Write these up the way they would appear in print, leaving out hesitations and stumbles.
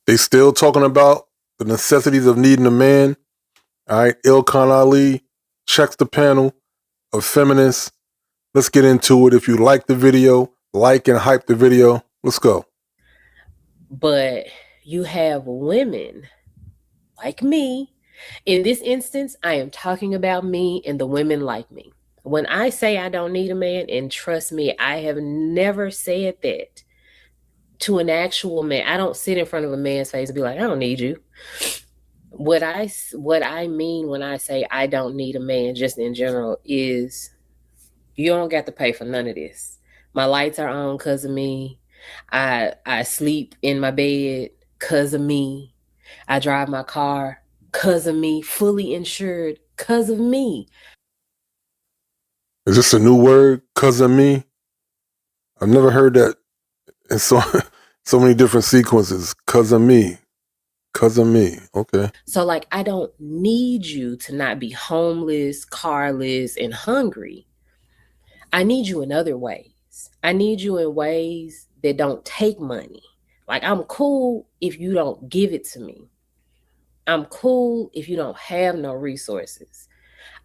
They still talking about the necessities of needing a man. All right, Ilkan Ali checks the panel of feminists. Let's get into it. If you like the video, like and hype the video. Let's go. But you have women like me. In this instance, I am talking about me and the women like me. When I say I don't need a man, and trust me, I have never said that to an actual man. I don't sit in front of a man's face and be like, I don't need you. What I mean when I say I don't need a man, just in general, is you don't got to pay for none of this. My lights are on because of me. I sleep in my bed because of me. I drive my car because of me, fully insured because of me. Is this a new word? Cause of me? I've never heard that in so many different sequences. Cause of me. Cause of me. Okay. So, like, I don't need you to not be homeless, carless, and hungry. I need you in other ways. I need you in ways that don't take money. Like, I'm cool if you don't give it to me. I'm cool if you don't have no resources.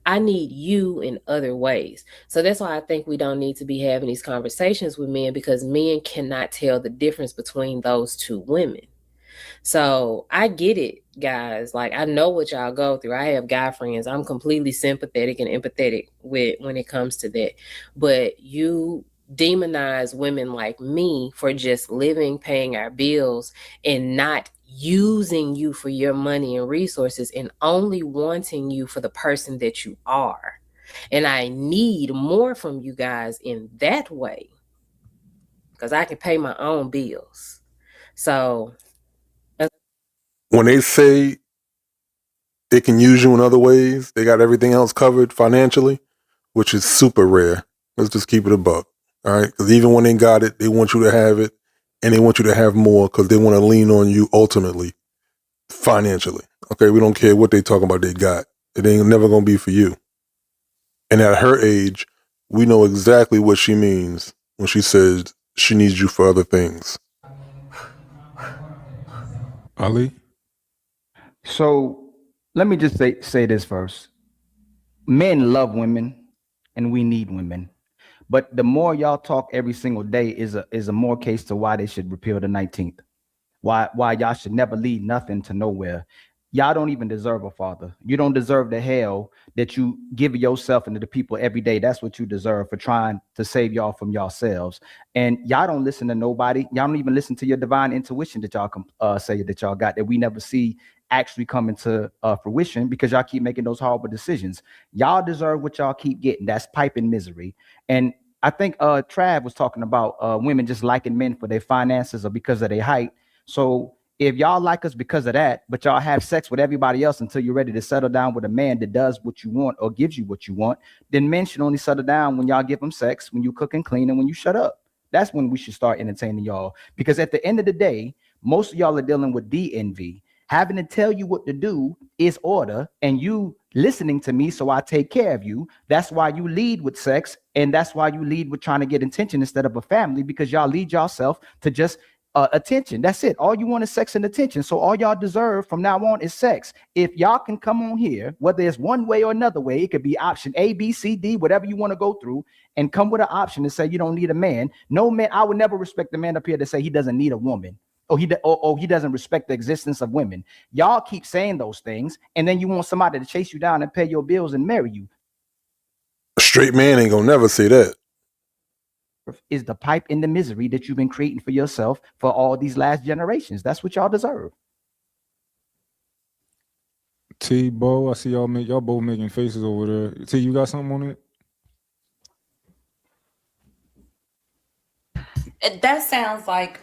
I need you in other ways. So that's why I think we don't need to be having these conversations with men, because men cannot tell the difference between those two women. So I get it, guys. Like, I know what y'all go through. I have guy friends. I'm completely sympathetic and empathetic with when it comes to that. But you demonize women like me for just living, paying our bills, and not using you for your money and resources, and only wanting you for the person that you are. And I need more from you guys in that way, because I can pay my own bills. So When they say they can use you in other ways, they got everything else covered financially, which is super rare. Let's just keep it a buck. All right. Because even when they got it, they want you to have it and they want you to have more because they want to lean on you ultimately financially. Okay. We don't care what they talking about they got. It ain't never going to be for you. And at her age, we know exactly what she means when she says she needs you for other things. Ali? So let me just say this first. Men love women and we need women. But the more y'all talk every single day is a more case to why they should repeal the 19th. Why y'all should never lead nothing to nowhere. Y'all don't even deserve a father. You don't deserve the hell that you give yourself and to the people every day. That's what you deserve for trying to save y'all from yourselves. And y'all don't listen to nobody. Y'all don't even listen to your divine intuition that y'all say that y'all got, that we never see actually come into fruition, because y'all keep making those horrible decisions. Y'all deserve what y'all keep getting. That's piping misery. And I think Trav was talking about women just liking men for their finances or because of their height. So if y'all like us because of that, but y'all have sex with everybody else until you're ready to settle down with a man that does what you want or gives you what you want, then men should only settle down when y'all give them sex, when you cook and clean, and when you shut up. That's when we should start entertaining y'all. Because at the end of the day, most of y'all are dealing with DNV. Having to tell you what to do is order, and you listening to me so I take care of you. That's why you lead with sex, and that's why you lead with trying to get attention instead of a family, because y'all lead yourself to just attention. That's it. All you want is sex and attention. So all y'all deserve from now on is sex. If y'all can come on here, whether it's one way or another way, it could be option A, B, C, D, whatever you want to go through, and come with an option and say you don't need a man. No man, I would never respect the man up here to say he doesn't need a woman. Or he doesn't respect the existence of women. Y'all keep saying those things, and then you want somebody to chase you down and pay your bills and marry you. A straight man ain't gonna never say that. Is the pipe in the misery that you've been creating for yourself for all these last generations. That's what y'all deserve. T, Bo, I see y'all both making faces over there. T, you got something on it? That sounds like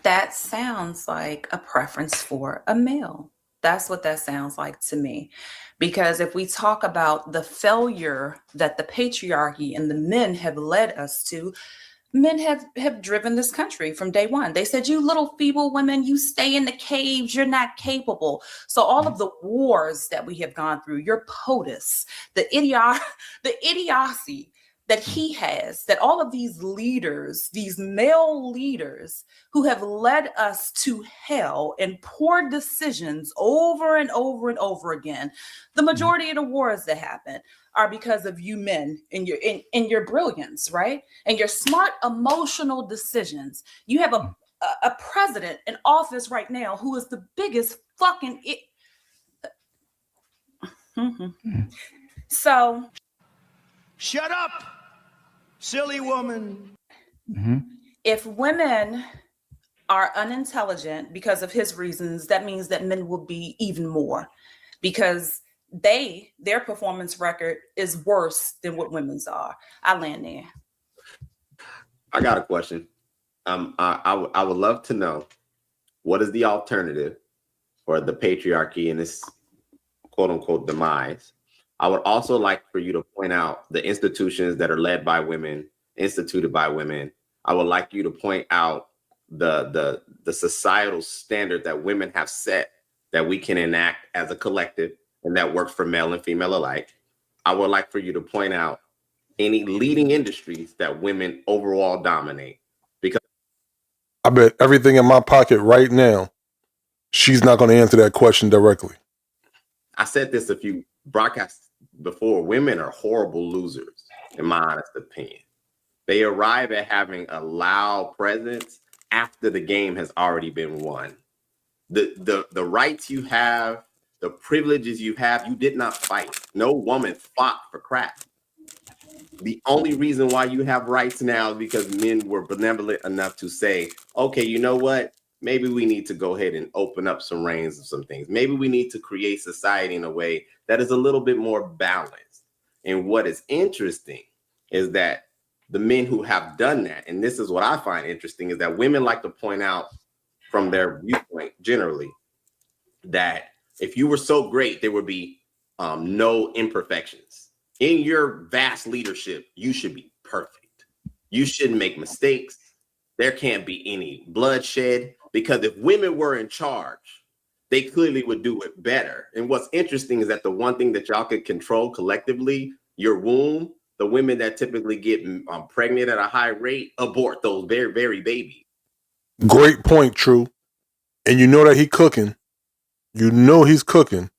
that sounds like a preference for a male. That's what that sounds like to me. Because if we talk about the failure that the patriarchy and the men have led us to, men have driven this country from day one. They said, you little feeble women, you stay in the caves, you're not capable. So all of the wars that we have gone through, your POTUS, the idiocy that he has, that all of these leaders, these male leaders who have led us to hell and poor decisions over and over and over again, the majority of the wars that happen are because of you men and your brilliance, right? And your smart emotional decisions. You have a president in office right now who is the biggest fucking So shut up, silly woman. if women are unintelligent because of his reasons, that means that men will be even more, because their performance record is worse than what women's are. I land there. I got a question. I would love to know, what is the alternative for the patriarchy and its quote unquote demise? I would also like for you to point out the institutions that are led by women, instituted by women. I would like you to point out the societal standard that women have set that we can enact as a collective and that works for male and female alike. I would like for you to point out any leading industries that women overall dominate. Because I bet everything in my pocket right now, she's not going to answer that question directly. I said this a few broadcasts before, women are horrible losers, in my honest opinion. They arrive at having a loud presence after the game has already been won. The rights you have, the privileges you have, you did not fight. No woman fought for crap. The only reason why you have rights now is because men were benevolent enough to say, okay, you know what? Maybe we need to go ahead and open up some reins of some things. Maybe we need to create society in a way that is a little bit more balanced. And what is interesting is that the men who have done that, and this is what I find interesting, is that women like to point out from their viewpoint generally that if you were so great, there would be no imperfections. In your vast leadership, you should be perfect. You shouldn't make mistakes. There can't be any bloodshed, because if women were in charge, they clearly would do it better. And what's interesting is that the one thing that y'all could control collectively, your womb, the women that typically get pregnant at a high rate abort those very, very babies. Great point, True. And you know that he cooking. You know he's cooking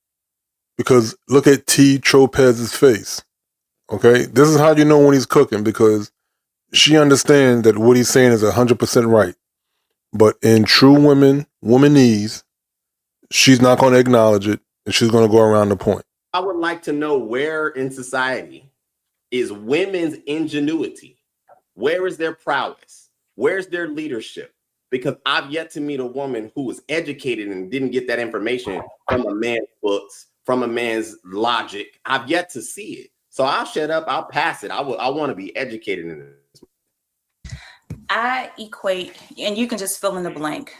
because look at T. Tropez's face. Okay? This is how you know when he's cooking, because she understands that what he's saying is 100% right. But in true womanese, she's not going to acknowledge it, and she's going to go around the point. I would like to know where in society is women's ingenuity? Where is their prowess? Where's their leadership? Because I've yet to meet a woman who was educated and didn't get that information from a man's books, from a man's logic. I've yet to see it. So I'll shut up. I'll pass it. I want to be educated in this. I equate, and you can just fill in the blank.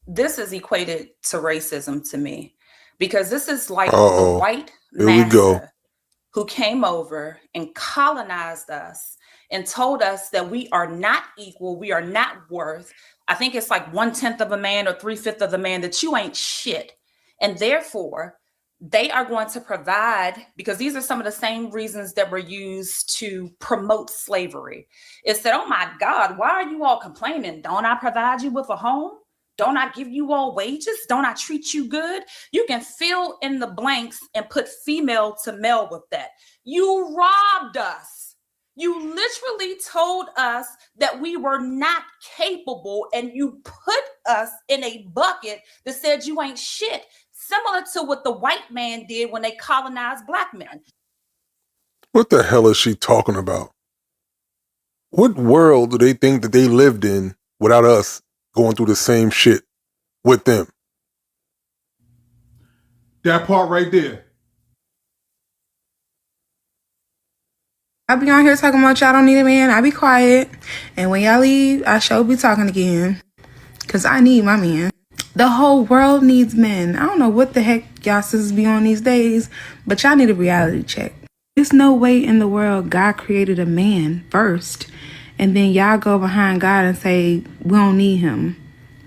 This is equated to racism to me, because this is like the white master who came over and colonized us and told us that we are not equal, we are not worth, I think it's like 1/10 of a man or 3/5 of the man, that you ain't shit. And therefore, they are going to provide, because these are some of the same reasons that were used to promote slavery. It said, oh my God, why are you all complaining? Don't I provide you with a home? Don't I give you all wages? Don't I treat you good? You can fill in the blanks and put female to male with that. You robbed us. You literally told us that we were not capable, and you put us in a bucket that said you ain't shit, similar to what the white man did when they colonized black men. What the hell is she talking about? What world do they think that they lived in without us going through the same shit with them? That part right there. I be on here talking about y'all don't need a man. I be quiet. And when y'all leave, I sure be talking again. Because I need my man. The whole world needs men. I don't know what the heck y'all sisters be on these days, but y'all need a reality check. There's no way in the world God created a man first, and then y'all go behind God and say, we don't need him.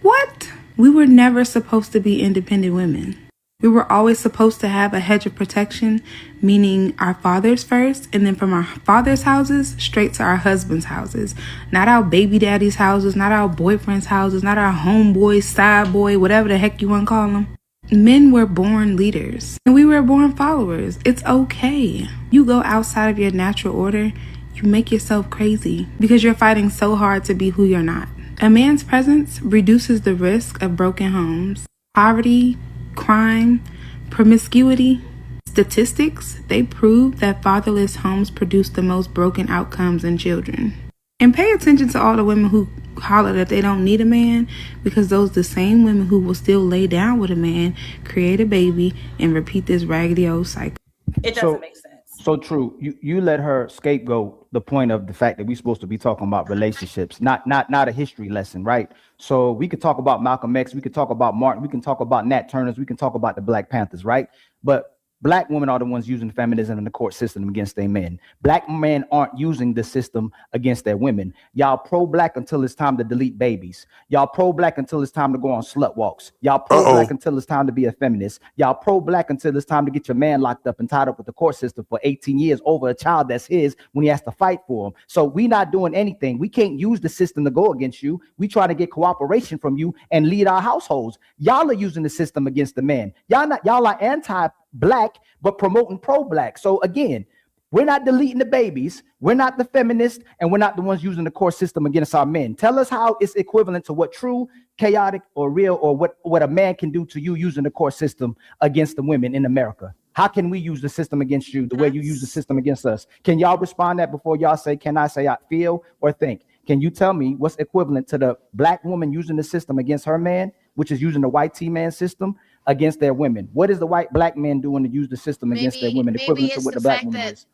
What? We were never supposed to be independent women. We were always supposed to have a hedge of protection, meaning our fathers first, and then from our fathers' houses, straight to our husbands' houses. Not our baby daddy's houses, not our boyfriend's houses, not our homeboy, side boy, whatever the heck you want to call them. Men were born leaders, and we were born followers. It's okay. You go outside of your natural order, you make yourself crazy because you're fighting so hard to be who you're not. A man's presence reduces the risk of broken homes, poverty, crime, promiscuity. Statistics, they prove that fatherless homes produce the most broken outcomes in children. And pay attention to all the women who holler that they don't need a man, because those the same women who will still lay down with a man, create a baby, and repeat this raggedy old cycle. It doesn't make sense. So true. You let her scapegoat the point of the fact that we're supposed to be talking about relationships, not a history lesson, right? So we could talk about Malcolm X, we could talk about Martin, we can talk about Nat Turner's, we can talk about the Black Panthers, right? But Black women are the ones using feminism in the court system against their men. Black men aren't using the system against their women. Y'all pro-Black until it's time to delete babies. Y'all pro-Black until it's time to go on slut walks. Y'all pro-Black until it's time to be a feminist. Y'all pro-Black until it's time to get your man locked up and tied up with the court system for 18 years over a child that's his when he has to fight for him. So we not doing anything. We can't use the system to go against you. We try to get cooperation from you and lead our households. Y'all are using the system against the man. Y'all are anti-Black, but promoting pro-Black. So again, we're not deleting the babies. We're not the feminists, and we're not the ones using the court system against our men. Tell us how it's equivalent to what true, chaotic, or real, or what a man can do to you using the court system against the women in America. How can we use the system against you the way you use the system against us? Can y'all respond that before y'all say, can I say I feel or think? Can you tell me what's equivalent to the Black woman using the system against her man, which is using the white T-man system against their women? What is the white Black man doing to use the system against their women, equivalent to what the Black woman is?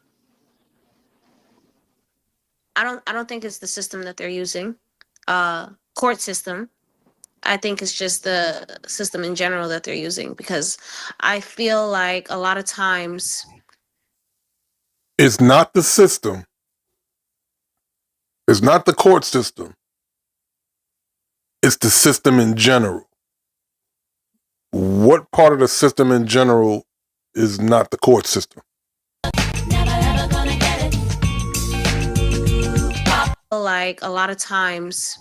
I don't think it's the system that they're using, court system. I think it's just the system in general that they're using, because I feel like a lot of times it's not the system. It's not the court system. It's the system in general. What part of the system in general is not the court system? like a lot of times,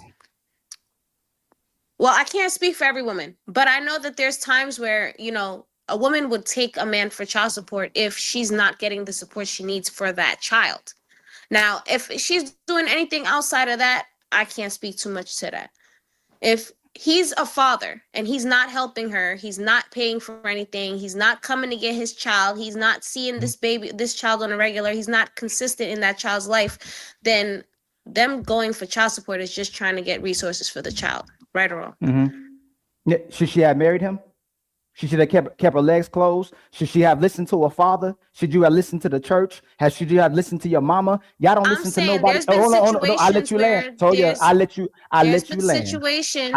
well, I can't speak for every woman, but I know that there's times where, you know, a woman would take a man for child support if she's not getting the support she needs for that child. Now, if she's doing anything outside of that, I can't speak too much to that. If he's a father and he's not helping her, he's not paying for anything, he's not coming to get his child, he's not seeing this child on a regular, he's not consistent in that child's life, then them going for child support is just trying to get resources for the child, right or wrong. Mm-hmm. Yeah, should she have married him? She should have kept her legs closed. Should she have listened to her father? Should you have listened to the church? Should you have listened to your mama? Y'all don't listen to nobody. Hold on. No, I'll let you land. Toya, I'll let you land. I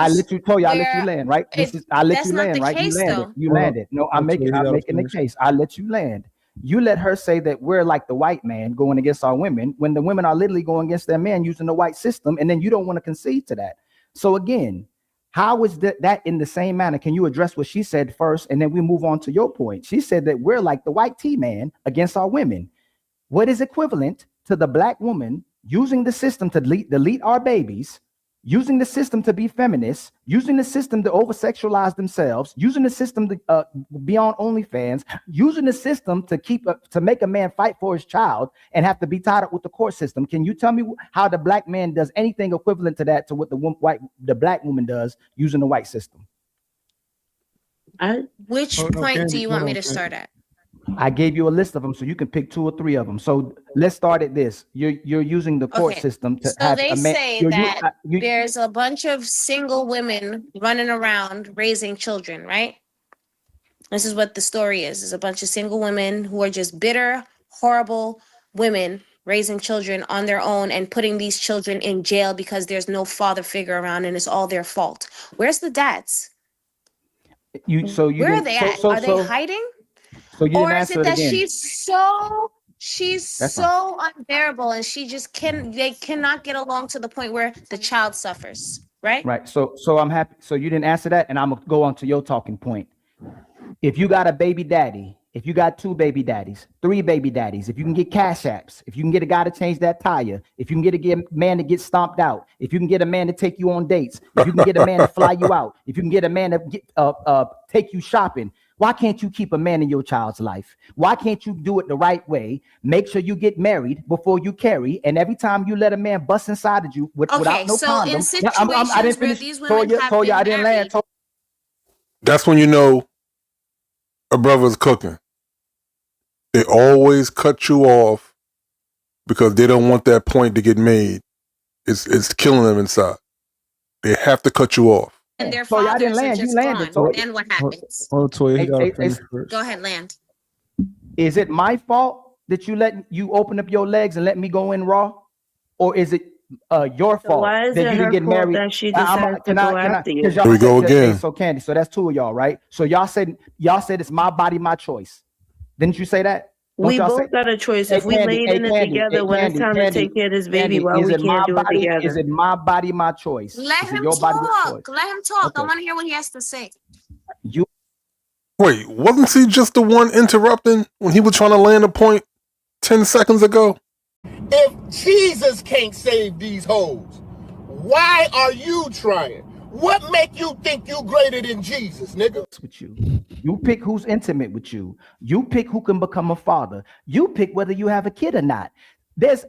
let you, Toya, I'll let you land, right? I'll let you land, right? You landed. You landed. No, I'm making the case. I'll let you land. You let her say that we're like the white man going against our women when the women are literally going against their men using the white system, and then you don't want to concede to that. So again, how is that in the same manner? Can you address what she said first, and then we move on to your point? She said that we're like the white T-man against our women. What is equivalent to the black woman using the system to delete our babies, using the system to be feminists, using the system to over-sexualize themselves, using the system to be on OnlyFans, using the system to make a man fight for his child and have to be tied up with the court system? Can you tell me how the black man does anything equivalent to that, to what the black woman does using the white system? Which point do you want me to start at? I gave you a list of them, so you can pick 2 or 3 of them. So let's start at this. You're using the court system to have a man. So they say that you there's a bunch of single women running around raising children, right? This is what the story is. There's a bunch of single women who are just bitter, horrible women raising children on their own and putting these children in jail because there's no father figure around and it's all their fault. Where's the dads? Where are they at? Are they hiding? So you didn't or is answer it that again. she's so unbearable and she just they cannot get along to the point where the child suffers, right? Right. So I'm happy. So you didn't answer that, and I'm gonna go on to your talking point. If you got a baby daddy, if you got 2 baby daddies, 3 baby daddies, if you can get cash apps, if you can get a guy to change that tire, if you can get a man to get stomped out, if you can get a man to take you on dates, if you can get a man to fly you out, if you can get a man to take you shopping, why can't you keep a man in your child's life? Why can't you do it the right way? Make sure you get married before you carry, and every time you let a man bust inside of you without no so in condom. situations I didn't where finish. these women have Toya, been I didn't land. married, That's when you know a brother's cooking. They always cut you off because they don't want that point to get made. It's killing them inside. They have to cut you off. and their Toya, I didn't fathers are land. You just landed, gone, Toya. then what happens? Oh, Toya, he got to Hey, finish first. Go ahead, land. Is it my fault that you open up your legs and let me go in raw, or is it your fault why is that it you didn't her get fault married? that she decided to go after you? Because Here y'all we go said, again. so Candy, so that's 2 of y'all, right? So y'all said it's my body, my choice. Didn't you say that? Don't We y'all both say? got a choice. Hey, If we Candy, laid hey, in it Candy, together hey, when it's Candy, time to take care of this baby, Candy, why is we it can't my do it body? together? Is it my body, my choice? Let Is it him your body, your choice? talk. Let him talk. I Okay. want to hear what he has to say. You Wait, wasn't he just the one interrupting when he was trying to land a point 10 seconds ago? If Jesus can't save these hoes, why are you trying? What make you think you greater than Jesus, nigga? with you. You pick who's intimate with you. You pick who can become a father. You pick whether you have a kid or not.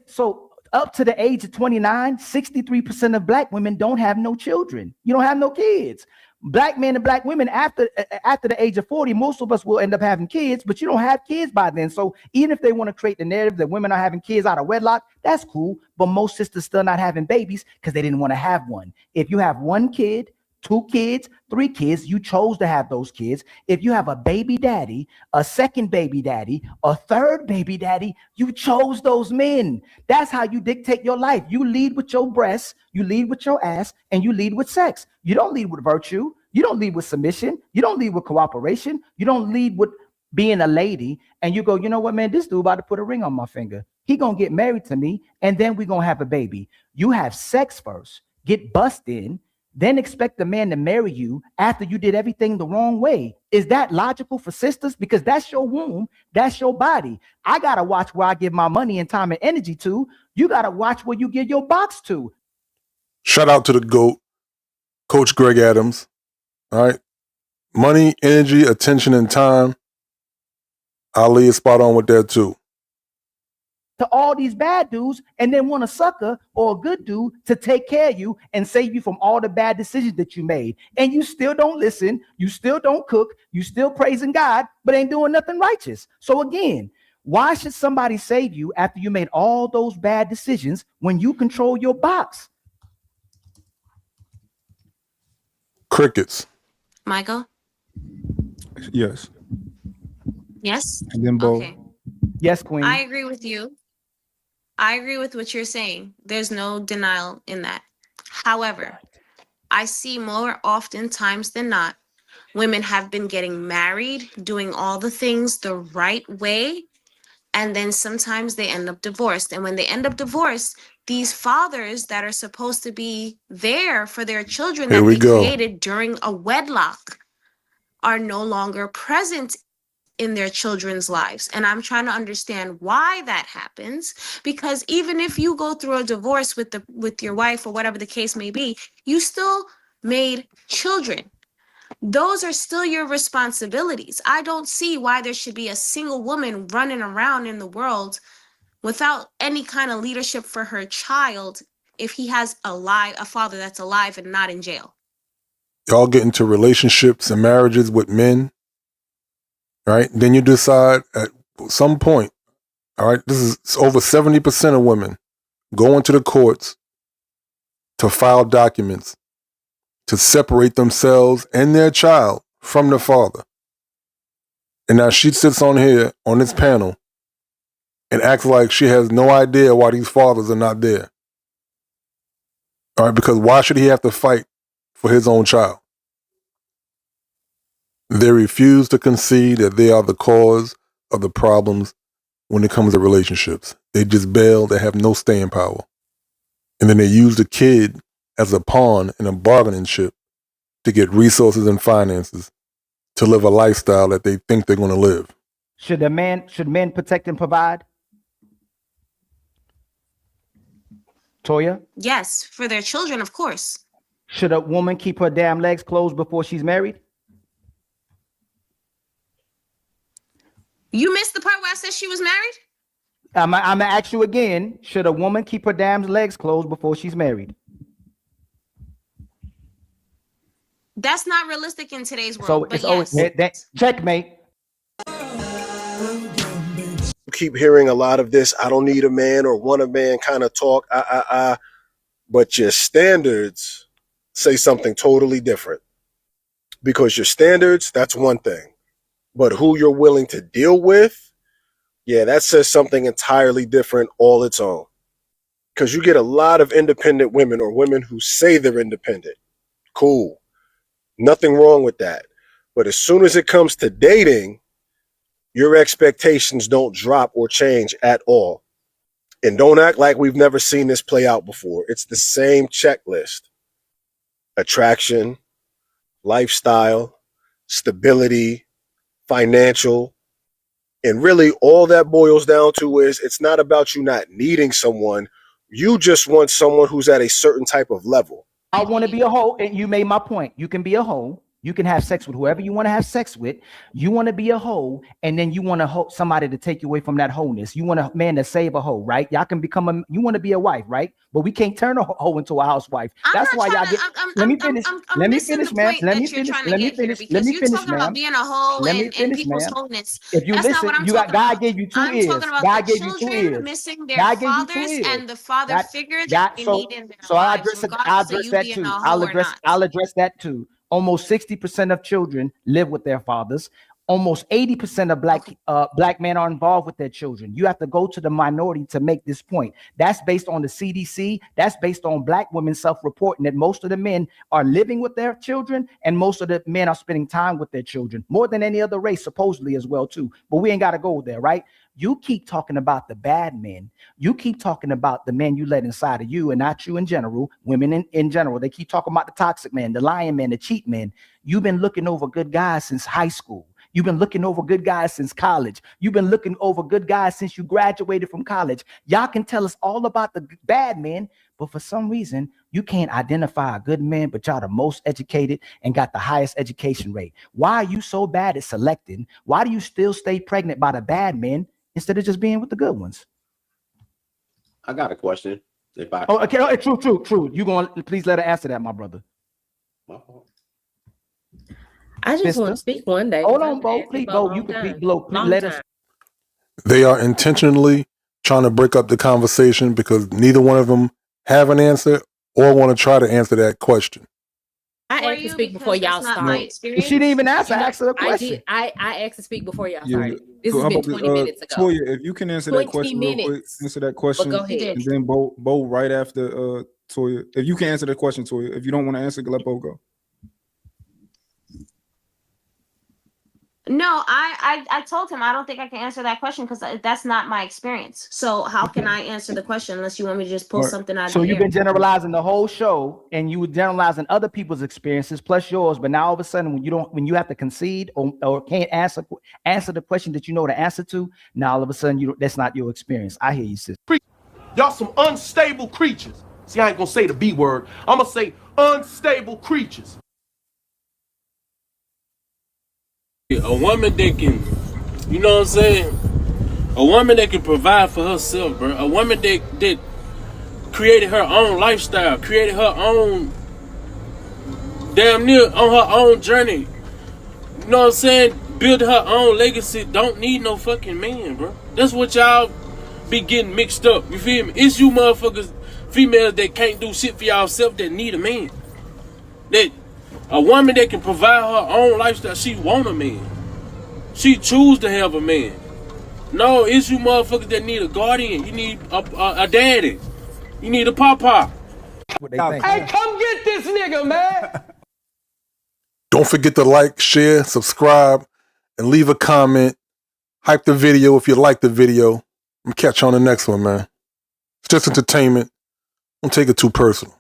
So up to the age of 29, 63% of black women don't have no children. You don't have no kids. Black men and black women after the age of 40, most of us will end up having kids, but you don't have kids by then. So even if they want to create the narrative that women are having kids out of wedlock, that's cool. But most sisters still not having babies because they didn't want to have one. If you have 1 kid, 2 kids, 3 kids, you chose to have those kids. If you have a baby daddy, a second baby daddy, a third baby daddy, you chose those men. That's how you dictate your life. You lead with your breasts, you lead with your ass, and you lead with sex. You don't lead with virtue. You don't lead with submission. You don't lead with cooperation. You don't lead with being a lady. And you go, you know what, man, this dude about to put a ring on my finger. He gonna get married to me, and then we gonna have a baby. You have sex first, get bust in, then expect the man to marry you after you did everything the wrong way. Is that logical for sisters? Because that's your womb, that's your body. I gotta watch where I give my money and time and energy to. You gotta watch where you give your box to. Shout out to the GOAT, Coach Greg Adams. All right. Money, energy, attention, and time. Ali is spot on with that too. To all these bad dudes, and then want a sucker or a good dude to take care of you and save you from all the bad decisions that you made. And you still don't listen, you still don't cook, you still praising God, but ain't doing nothing righteous. So again, why should somebody save you after you made all those bad decisions when you control your box? Crickets. Michael? Yes. Yes? And then Bo. Okay. Yes, Queen. I agree with you. I agree with what you're saying. There's no denial in that. However, I see more often times than not, women have been getting married, doing all the things the right way, and then sometimes they end up divorced. And when they end up divorced, these fathers that are supposed to be there for their children Here that we they go. created during a wedlock are no longer present in their children's lives. And I'm trying to understand why that happens, because even if you go through a divorce with your wife or whatever the case may be, you still made children. Those are still your responsibilities. I don't see why there should be a single woman running around in the world without any kind of leadership for her child if he has a father that's alive and not in jail. Y'all get into relationships and marriages with men, right? Then you decide at some point, all right, this is over 70% of women go into the courts to file documents to separate themselves and their child from the father. And now she sits on here on this panel and acts like she has no idea why these fathers are not there. All right, because why should he have to fight for his own child? They refuse to concede that they are the cause of the problems when it comes to relationships. They just bail, they have no staying power. And then they use the kid as a pawn in a bargaining chip to get resources and finances to live a lifestyle that they think they're going to live. Should men protect and provide? Toya? Yes, for their children, of course. Should a woman keep her damn legs closed before she's married? You missed the part where I said she was married? I'm gonna ask you again. Should a woman keep her damn legs closed before she's married? That's not realistic in today's world. So but it's yes. always checkmate. Keep hearing a lot of this, I don't need a man or want a man kind of talk, but your standards say something totally different. Because your standards, that's one thing. But who you're willing to deal with, yeah, that says something entirely different all its own. Because you get a lot of independent women or women who say they're independent. Cool. Nothing wrong with that. But as soon as it comes to dating, your expectations don't drop or change at all. And don't act like we've never seen this play out before. It's the same checklist. Attraction, lifestyle, stability, financial. And really all that boils down to is it's not about you not needing someone. You just want someone who's at a certain type of level. I want to be a hoe, and you made my point. You can be a hoe. You can have sex with whoever you want to have sex with. You want to be a hoe, and then you want to somebody to take you away from that wholeness. You want a man to save a hoe, right? Y'all can become you want to be a wife, right? But we can't turn a hoe into a housewife. That's why y'all get. Let me finish. Let me finish, ma'am. Let me finish. Let me finish. Let me finish, ma'am. About being a hoe and people's wholeness. If you listen, you got God gave you two ears. God gave you 2 ears. Missing their fathers and the father figure that they need in their lives. So I'll address that too. I'll address that too. Almost 60% of children live with their fathers. Almost 80% of black men are involved with their children. You have to go to the minority to make this point. That's based on the CDC. That's based on black women self-reporting that most of the men are living with their children and most of the men are spending time with their children more than any other race, supposedly as well too. But we ain't got to go there, right? You keep talking about the bad men. You keep talking about the men you let inside of you and not you in general, women in general. They keep talking about the toxic man, the lying man, the cheat man. You've been looking over good guys since high school. You've been looking over good guys since college. You've been looking over good guys since you graduated from college. Y'all can tell us all about the bad men, but for some reason, you can't identify a good man, but y'all the most educated and got the highest education rate. Why are you so bad at selecting? Why do you still stay pregnant by the bad men instead of just being with the good ones? I got a question. Okay, true. You gonna please let her answer that, my brother. My fault. I just want to speak one day. Hold on, Bo. Please, Bo. You can speak, Bo. Please let us. They are intentionally trying to break up the conversation because neither one of them have an answer or want to try to answer that question. I asked to speak before y'all started. She didn't even answer a question. I asked to speak before y'all started. This has been 20 minutes ago. Toya, if you can answer that question real quick, answer that question. But go ahead. And then Bo right after Toya. If you can answer the question, Toya. If you don't want to answer, let Bo go. No, I told him I don't think I can answer that question because that's not my experience. So how can I answer the question unless you want me to just pull something out of the air? So you've been generalizing the whole show and you were generalizing other people's experiences plus yours, but now all of a sudden when you have to concede or can't answer the question that you know the answer to, now all of a sudden that's not your experience. I hear you, sis. Y'all some unstable creatures. See, I ain't gonna say the B word. I'm gonna say unstable creatures. A woman that can, you know what I'm saying? A woman that can provide for herself, bro. A woman that created her own lifestyle, created her own, damn near on her own journey. You know what I'm saying? Build her own legacy. Don't need no fucking man, bro. That's what y'all be getting mixed up. You feel me? It's you motherfuckers, females that can't do shit for y'allself that need a man. That a woman that can provide her own lifestyle, she want a man. She choose to have a man. No, it's you motherfuckers that need a guardian. You need a daddy. You need a papa. Hey, come get this nigga, man. Don't forget to like, share, subscribe, and leave a comment. Hype the video if you like the video. I'm catch you on the next one, man. It's just entertainment. Don't take it too personal.